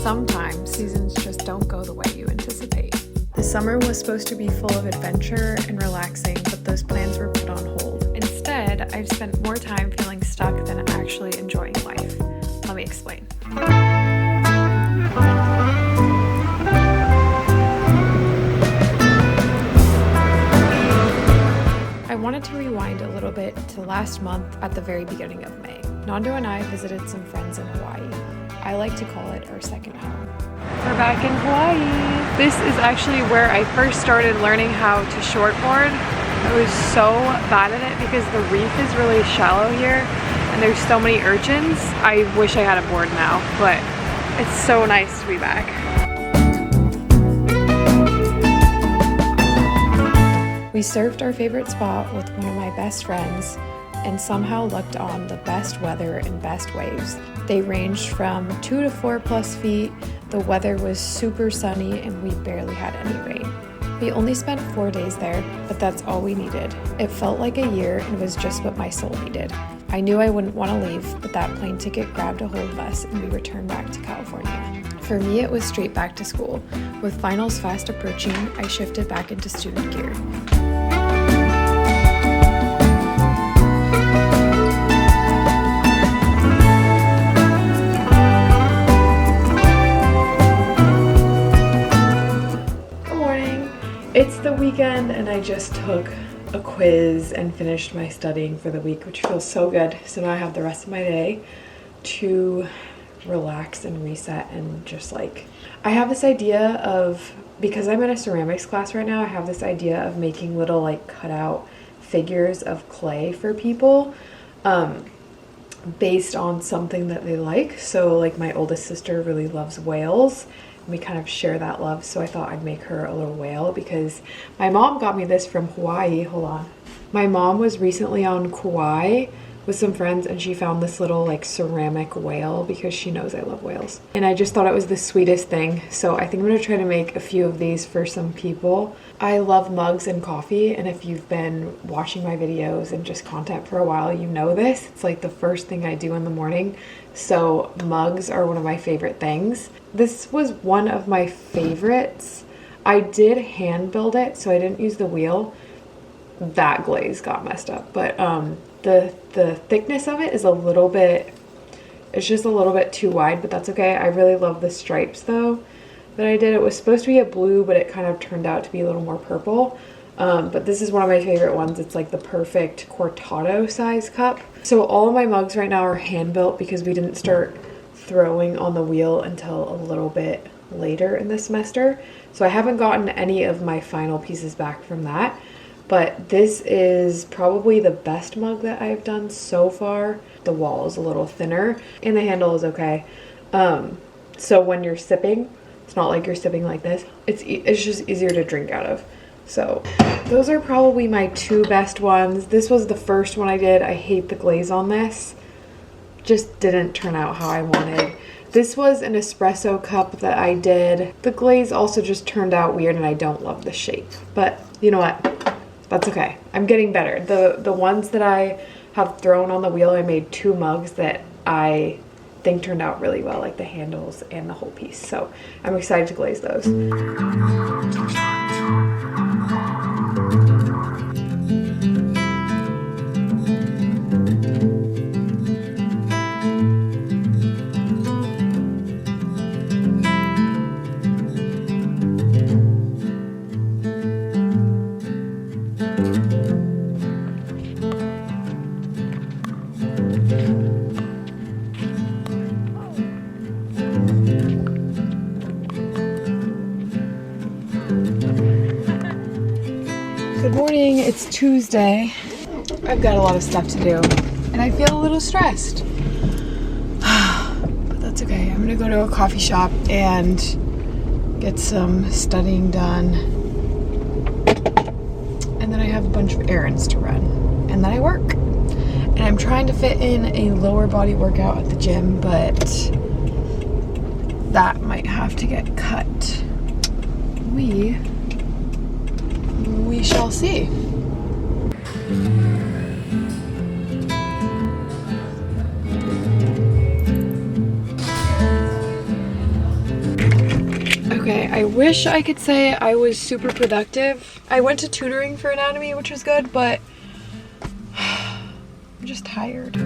sometimes seasons just don't go the way you anticipate. The summer was supposed to be full of adventure and relaxing, but those plans were put on hold. Instead, I've spent more time feeling stuck than actually enjoying life. Let me explain. I wanted to rewind a little bit to last month at the very beginning of May. Nando and I visited some friends in Hawaii. I like to call it our second home. We're back in Hawaii. This is actually where I first started learning how to shortboard. I was so bad at it because the reef is really shallow here and there's so many urchins. I wish I had a board now, but it's so nice to be back. We surfed our favorite spot with one of my best friends and somehow lucked on the best weather and best waves. They ranged from 2 to 4 plus feet. The weather was super sunny and we barely had any rain. We only spent 4 days there, but that's all we needed. It felt like a year and was just what my soul needed. I knew I wouldn't want to leave, but that plane ticket grabbed a hold of us and we returned back to California. For me, it was straight back to school. With finals fast approaching, I shifted back into student gear. It's the weekend and I just took a quiz and finished my studying for the week, which feels so good. So now I have the rest of my day to relax and reset and just I have this idea of, because I'm in a ceramics class right now, I have this idea of making little cutout figures of clay for people based on something that they like. So my oldest sister really loves whales. We kind of share that love, so I thought I'd make her a little whale because my mom got me this from Hawaii. Hold on. My mom was recently on Kauai with some friends and she found this little ceramic whale because she knows I love whales. And I just thought it was the sweetest thing. So I think I'm gonna try to make a few of these for some people. I love mugs and coffee, and if you've been watching my videos and just content for a while, you know this. It's the first thing I do in the morning. So mugs are one of my favorite things. This was one of my favorites. I did hand build it, so I didn't use the wheel. That glaze got messed up, but the thickness of it is it's just a little bit too wide, but that's okay. I really love the stripes though that I did. It was supposed to be a blue, but it kind of turned out to be a little more purple. But this is one of my favorite ones. It's the perfect cortado size cup. So all of my mugs right now are hand built because we didn't start throwing on the wheel until a little bit later in the semester. So I haven't gotten any of my final pieces back from that. But this is probably the best mug that I've done so far. The wall is a little thinner and the handle is okay. So when you're sipping, it's not like you're sipping like this. It's just easier to drink out of. So those are probably my two best ones. This was the first one I did. I hate the glaze on this. Just didn't turn out how I wanted. This was an espresso cup that I did. The glaze also just turned out weird and I don't love the shape. But you know what? That's okay. I'm getting better. The ones that I have thrown on the wheel, I made 2 mugs that I think turned out really well, the handles and the whole piece. So I'm excited to glaze those. Good morning, it's Tuesday. I've got a lot of stuff to do and I feel a little stressed. But that's okay. I'm gonna go to a coffee shop and get some studying done. And then I have a bunch of errands to run. And then I work. And I'm trying to fit in a lower body workout at the gym, but that might have to get cut. We shall see. Okay, I wish I could say I was super productive. I went to tutoring for anatomy, which was good, but I'm just tired.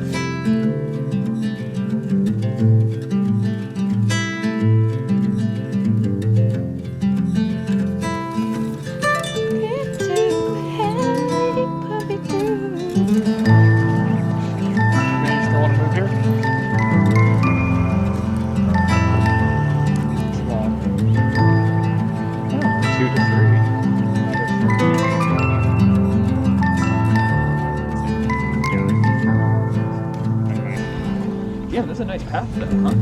Yeah, that's a nice path though, huh?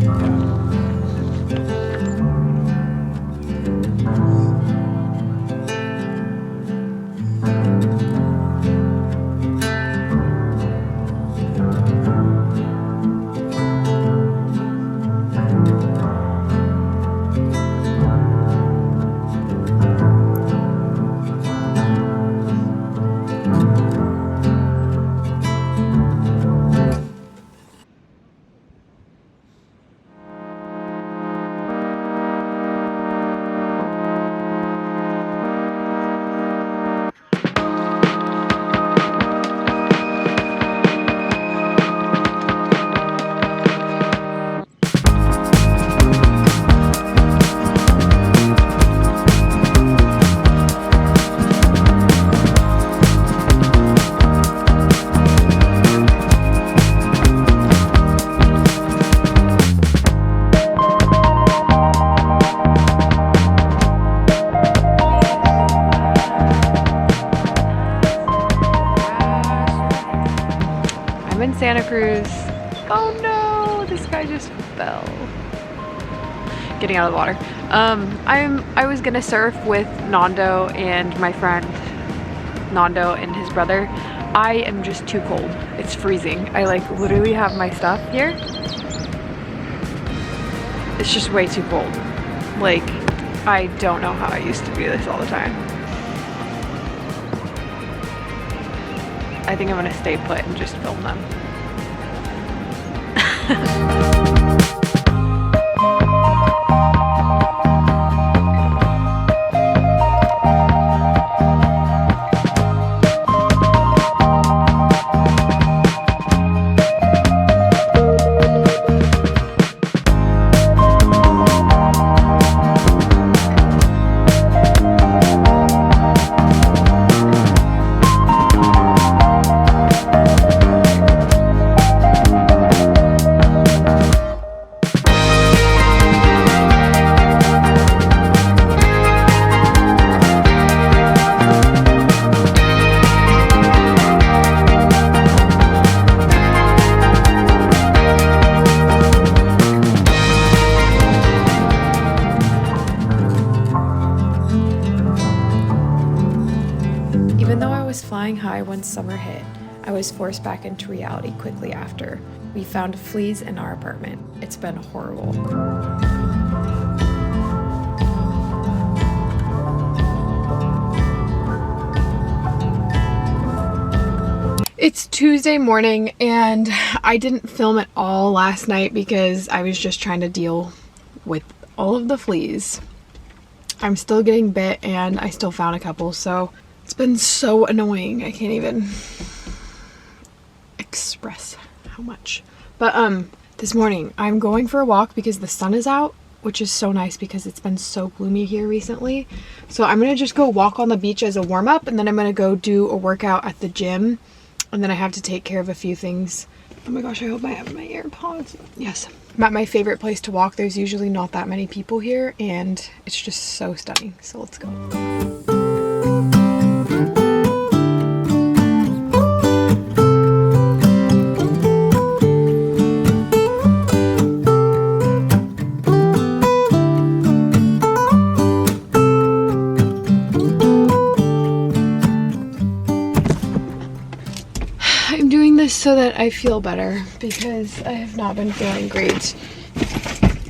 I'm in Santa Cruz. Oh no, this guy just fell. Getting out of the water. I was gonna surf with Nando and my friend Nando and his brother. I am just too cold. It's freezing. I like literally have my stuff here. It's just way too cold. Like, I don't know how I used to do this all the time. I think I'm gonna stay put and just film them. Even though I was flying high when summer hit, I was forced back into reality quickly after. We found fleas in our apartment. It's been horrible. It's Tuesday morning and I didn't film at all last night because I was just trying to deal with all of the fleas. I'm still getting bit and I still found a couple, so it's been so annoying. I can't even express how much. But this morning I'm going for a walk because the sun is out, which is so nice because it's been so gloomy here recently. So I'm gonna just go walk on the beach as a warm-up, and then I'm gonna go do a workout at the gym, and then I have to take care of a few things. Oh my gosh, I hope I have my AirPods. Yes. I'm at my favorite place to walk. There's usually not that many people here and it's just so stunning. So let's go. I'm doing this so that I feel better because I have not been feeling great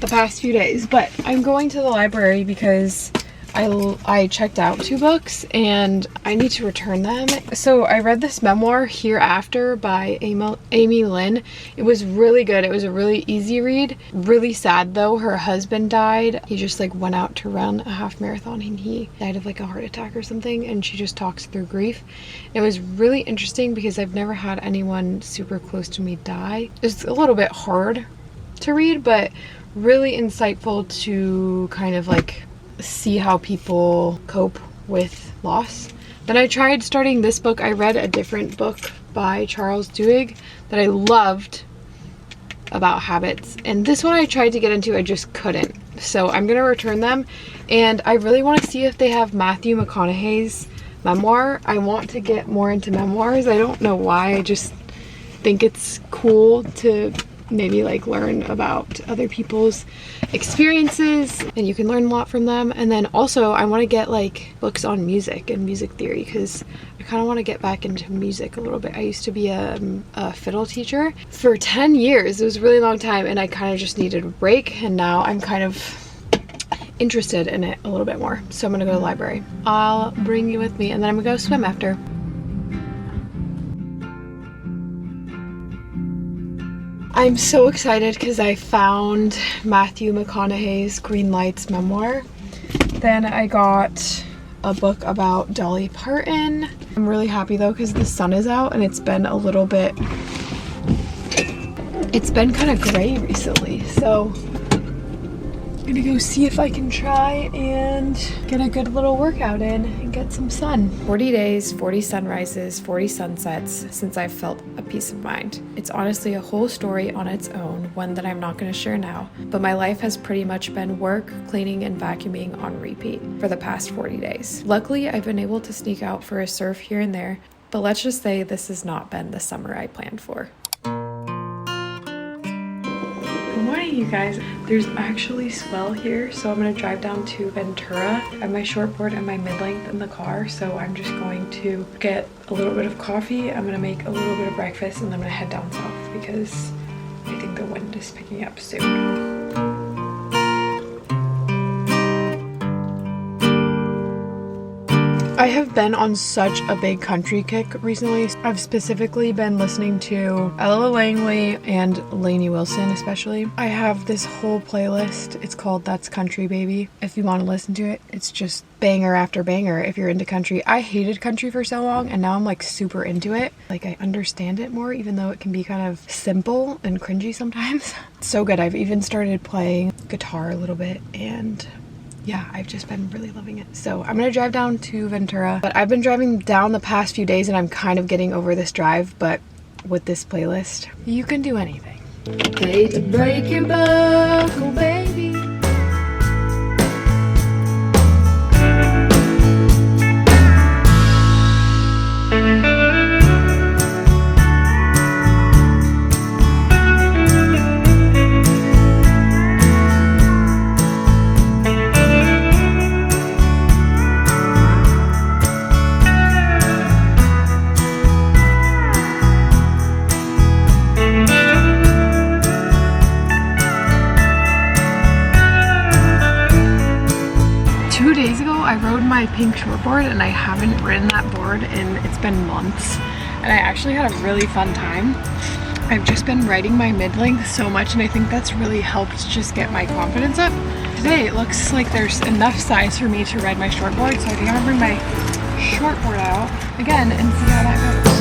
the past few days, but I'm going to the library because I checked out 2 books and I need to return them. So I read this memoir, Hereafter, by Amy Lynn. It was really good. It was a really easy read. Really sad though. Her husband died. He just like went out to run a half marathon and he died of like a heart attack or something, and she just talks through grief. It was really interesting because I've never had anyone super close to me die. It's a little bit hard to read, but really insightful to kind of like see how people cope with loss. Then I tried starting this book. I read a different book by Charles Duhigg that I loved about habits, and this one I tried to get into, I just couldn't. So I'm gonna return them, and I really want to see if they have Matthew McConaughey's memoir. I want to get more into memoirs. I don't know why, I just think it's cool to maybe like learn about other people's experiences, and you can learn a lot from them. And then also I want to get like books on music and music theory, because I kind of want to get back into music a little bit. I used to be a fiddle teacher for 10 years. It was a really long time, and I kind of just needed a break, and now I'm kind of interested in it a little bit more. So I'm gonna go to the library. I'll bring you with me, and then I'm gonna go swim after. I'm so excited because I found Matthew McConaughey's Green Lights memoir. Then I got a book about Dolly Parton. I'm really happy though because the sun is out and it's been a little bit, it's been kind of gray recently. So I'm gonna go see if I can try and get a good little workout in and get some sun. 40 days, 40 sunrises, 40 sunsets since I've felt a peace of mind. It's honestly a whole story on its own, one that I'm not gonna share now, but my life has pretty much been work, cleaning, and vacuuming on repeat for the past 40 days. Luckily, I've been able to sneak out for a surf here and there, but let's just say this has not been the summer I planned for. Good morning, you guys. There's actually swell here, so I'm gonna drive down to Ventura. I have my shortboard and my mid-length in the car, so I'm just going to get a little bit of coffee. I'm gonna make a little bit of breakfast, and I'm gonna head down south because I think the wind is picking up soon. I have been on such a big country kick recently. I've specifically been listening to Ella Langley and Lainey Wilson especially. I have this whole playlist. It's called That's Country Baby. If you want to listen to it, it's just banger after banger if you're into country. I hated country for so long, and now I'm like super into it. Like I understand it more, even though it can be kind of simple and cringy sometimes. It's so good. I've even started playing guitar a little bit, and yeah, I've just been really loving it. So I'm gonna drive down to Ventura, but I've been driving down the past few days and I'm kind of getting over this drive, but with this playlist, you can do anything. Hate to break your buckle, baby. I rode my pink shortboard and I haven't ridden that board in, it's been months, and I actually had a really fun time. I've just been riding my mid-length so much, and I think that's really helped just get my confidence up. Today it looks like there's enough size for me to ride my shortboard, so I think I'm gonna bring my shortboard out again and see how that goes.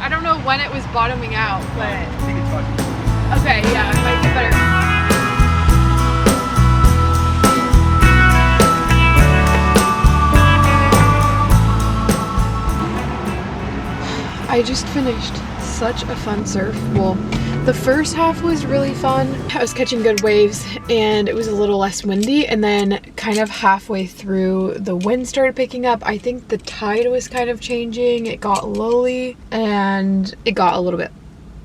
I don't know when it was bottoming out, but okay, yeah, it might get better. I just finished such a fun surf. Well, The first half was really fun. I was catching good waves and it was a little less windy, and then kind of halfway through the wind started picking up. I think the tide was kind of changing. It got lowly and it got a little bit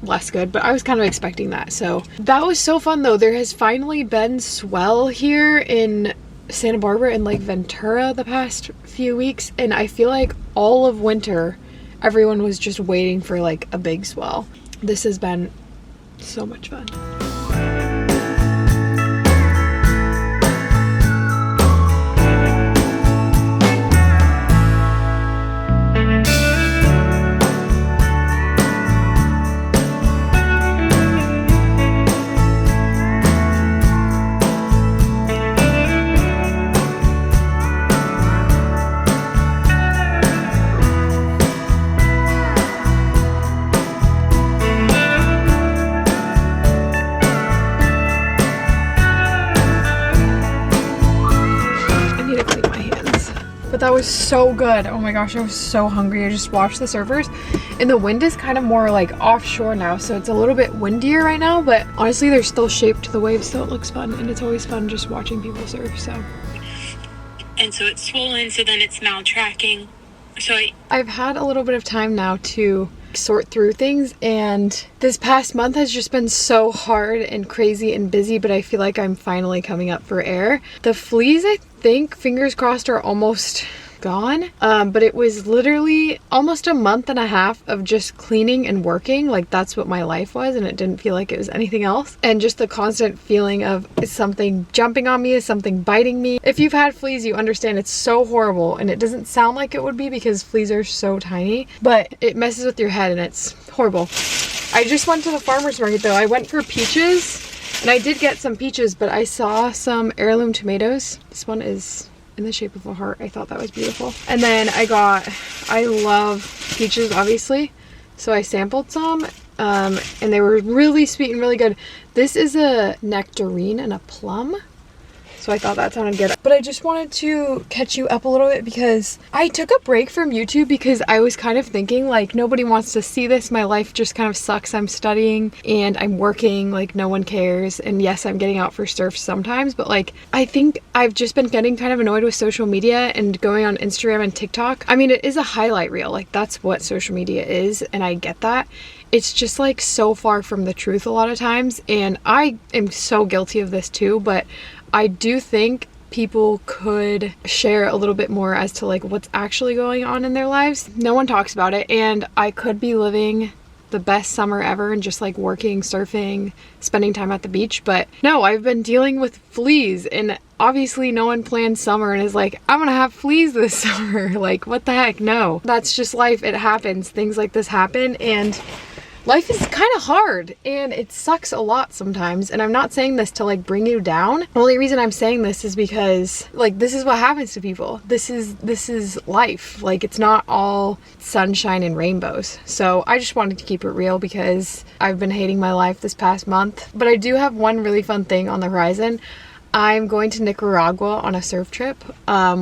less good, but I was kind of expecting that. So that was so fun though. There has finally been swell here in Santa Barbara and Lake Ventura the past few weeks, and I feel like all of winter everyone was just waiting for like a big swell. This has been so much fun. That was so good. Oh my gosh, I was so hungry. I just watched the surfers, and the wind is kind of more like offshore now, so it's a little bit windier right now, but honestly there's still shape to the waves, so it looks fun, and it's always fun just watching people surf. So and so it's swollen, so then it's now tracking. So I've had a little bit of time now to sort through things, and this past month has just been so hard and crazy and busy, but I feel like I'm finally coming up for air. The fleas, I think, fingers crossed, are almost gone, but it was literally almost a month and a half of just cleaning and working. Like that's what my life was, and it didn't feel like it was anything else. And just the constant feeling of, is something jumping on me, is something biting me? If you've had fleas, you understand it's so horrible, and it doesn't sound like it would be because fleas are so tiny, but it messes with your head and it's horrible. I just went to the farmer's market though. I went for peaches, and I did get some peaches, but I saw some heirloom tomatoes. This one is in the shape of a heart. I thought that was beautiful. And then I love peaches, obviously, so I sampled some, and they were really sweet and really good. This is a nectarine and a plum, so I thought that sounded good. But I just wanted to catch you up a little bit because I took a break from YouTube because I was kind of thinking like, nobody wants to see this. My life just kind of sucks. I'm studying and I'm working, like no one cares. And yes, I'm getting out for surf sometimes, but like, I think I've just been getting kind of annoyed with social media and going on Instagram and TikTok. I mean, it is a highlight reel. Like that's what social media is, and I get that. It's just like so far from the truth a lot of times, and I am so guilty of this too, but I do think people could share a little bit more as to like what's actually going on in their lives. No one talks about it, and I could be living the best summer ever and just like working, surfing, spending time at the beach, but no, I've been dealing with fleas, and obviously no one plans summer and is like, I'm gonna have fleas this summer. Like what the heck? No, that's just life. It happens. Things like this happen, and life is kind of hard and it sucks a lot sometimes. And I'm not saying this to like bring you down. The only reason I'm saying this is because like this is what happens to people. This is life. Like it's not all sunshine and rainbows. So I just wanted to keep it real because I've been hating my life this past month. But I do have one really fun thing on the horizon. I'm going to Nicaragua on a surf trip.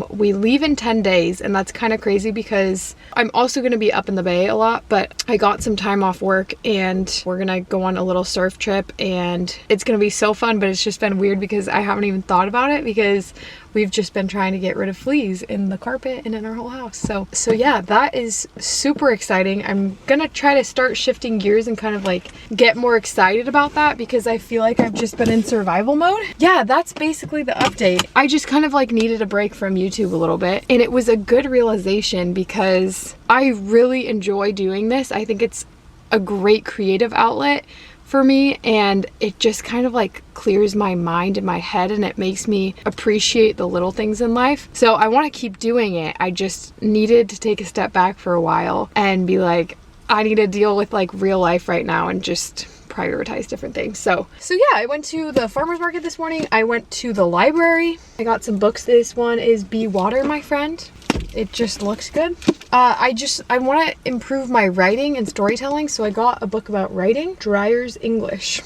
We leave in 10 days, and that's kind of crazy because I'm also going to be up in the Bay a lot, but I got some time off work and we're going to go on a little surf trip, and it's going to be so fun. But it's just been weird because I haven't even thought about it because we've just been trying to get rid of fleas in the carpet and in our whole house. So yeah, that is super exciting. I'm gonna try to start shifting gears and kind of like get more excited about that because I feel like I've just been in survival mode. Yeah, that's basically the update. I just kind of like needed a break from YouTube a little bit, and it was a good realization because I really enjoy doing this. I think it's a great creative outlet for me, and it just kind of like clears my mind and my head, and it makes me appreciate the little things in life. So I want to keep doing it. I just needed to take a step back for a while and be like, I need to deal with like real life right now and just prioritize different things. So yeah, I went to the farmer's market this morning. I went to the library. I got some books. This one is Be Water, My Friend. It just looks good. I want to improve my writing and storytelling, so I got a book about writing, Dryer's English.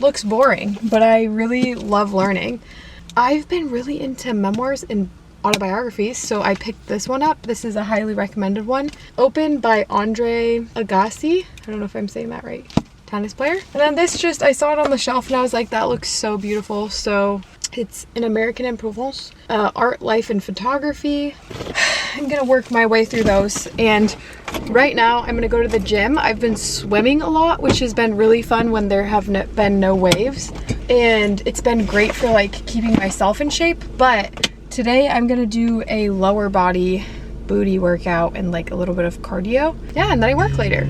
Looks boring, but I really love learning. I've been really into memoirs and autobiographies, so I picked this one up. This is a highly recommended one. Open by Andre Agassi. I don't know if I'm saying that right. tennis player. And then this just, I saw it on the shelf and I was like, that looks so beautiful. So it's an American in Provence, art, life, and photography. I'm gonna work my way through those. And right now I'm gonna go to the gym. I've been swimming a lot, which has been really fun when there have been no waves. And it's been great for like keeping myself in shape. But today I'm gonna do a lower body booty workout and like a little bit of cardio. Yeah, and then I work later.